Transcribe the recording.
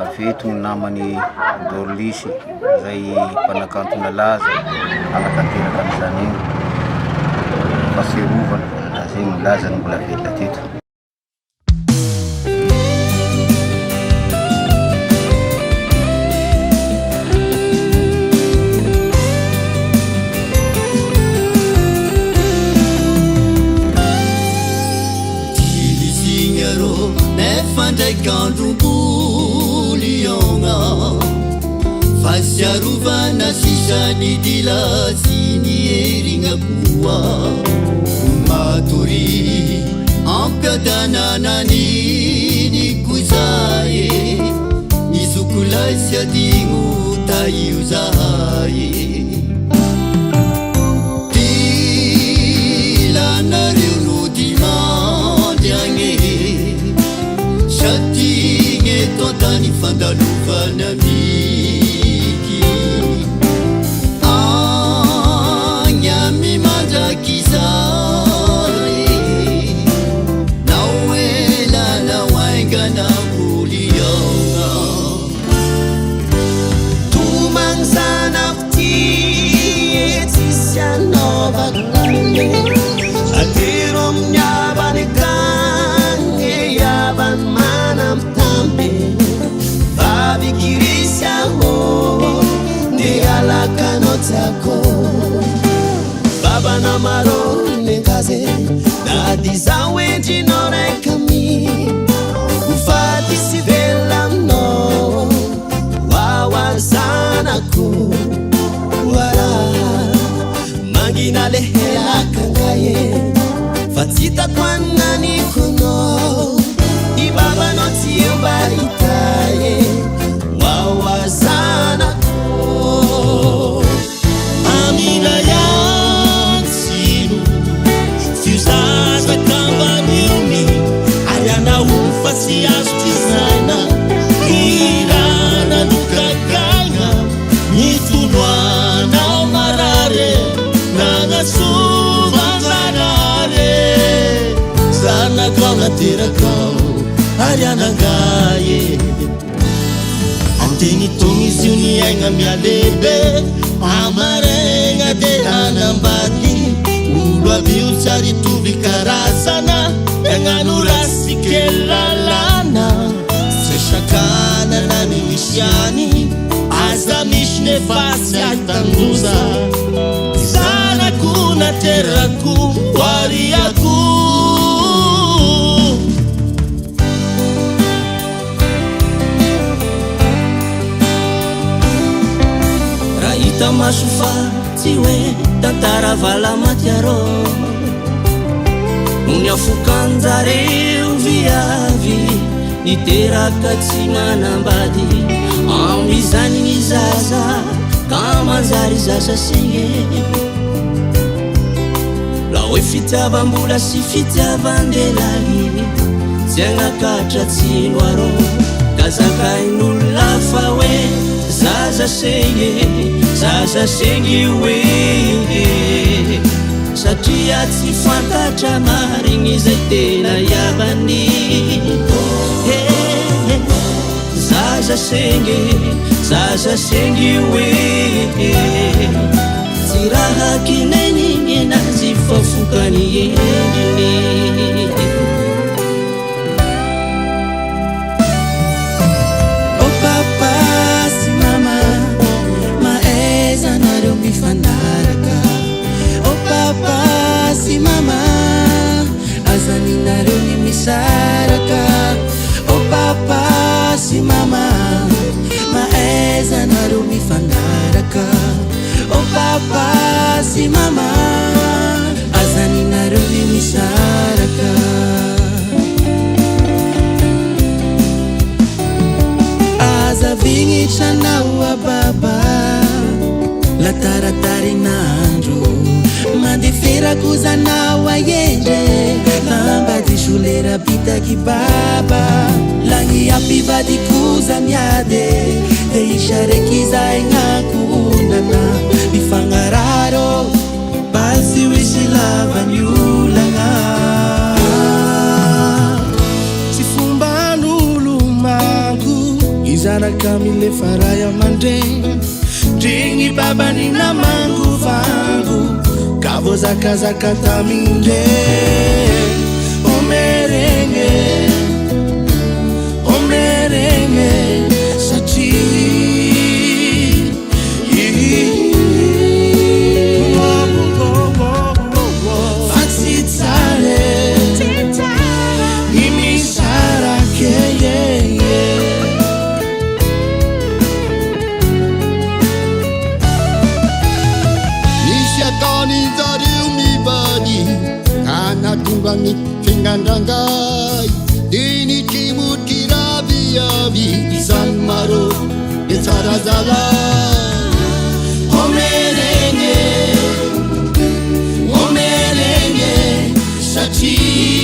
aveto ny namany Dorlisy zay mpanakanto nalaza anatanteraka an'izany iny faserovana na zay milaza ny mbola velona teto. Fasiarovana sisany dilasiny erigna koa matory ampiadanana niny kozae izokolasy adigno taio zahae tilanareo no dimandy agny satigny eto antany fandalovana Baba na maro nekaze na dizawendi no rekami ufati sivela no wawazanaku wara mangina lehela kangaye fatita kwanani kuno ibaba no tiuba itaye wawazanaku si astizana irana nukakanga nitunwana marare nangasuva zanare zana kauna tirakau ariana gaye anteni tongiziuni ainga mialebe amarenga de anambati ulwa biuchari tuvikarasana enganurasi kelalana seshakana nani mishani azamishne fasi atanguza sana kuna teraku wariaku raita masufa tiwe tantaravala matiaro unyafukanzareo viavi niteraka tsy manambady amizany ny zaza kamanjary zaza signe la hoe fitiavam-bola sy fitiavan-delahy tsy agnakatra tsy noaro kazakain'olona fa hoe zaza segny hoe satria tsy fantatra marigny zay tena yavany zaza sengy hoe tsy raha kinenigny anazy fa fokany endriny o papa sy mama maeza nareo mifanaraka o papa si mama azaninareo ny misaraka o papa si mama maeza nareo mifanaraka o papa si mama azaninareo ny misaraka azavignitranao a baba lataratarinandro mandiferakozanao aendre lamba disolera bitaky baba lagny ampivadikoza miade de isarekizay gnakonana mifagnararo basy hoisy lavaniolagna tsy fomban'olo mango iza zanaka mile faraya mande Dringi baba nina mangu vangu Kavo zaka taminde Omerenge Sachi Tungangi fingandangai dini timut kirabi isan maro esarazala omerenge sachi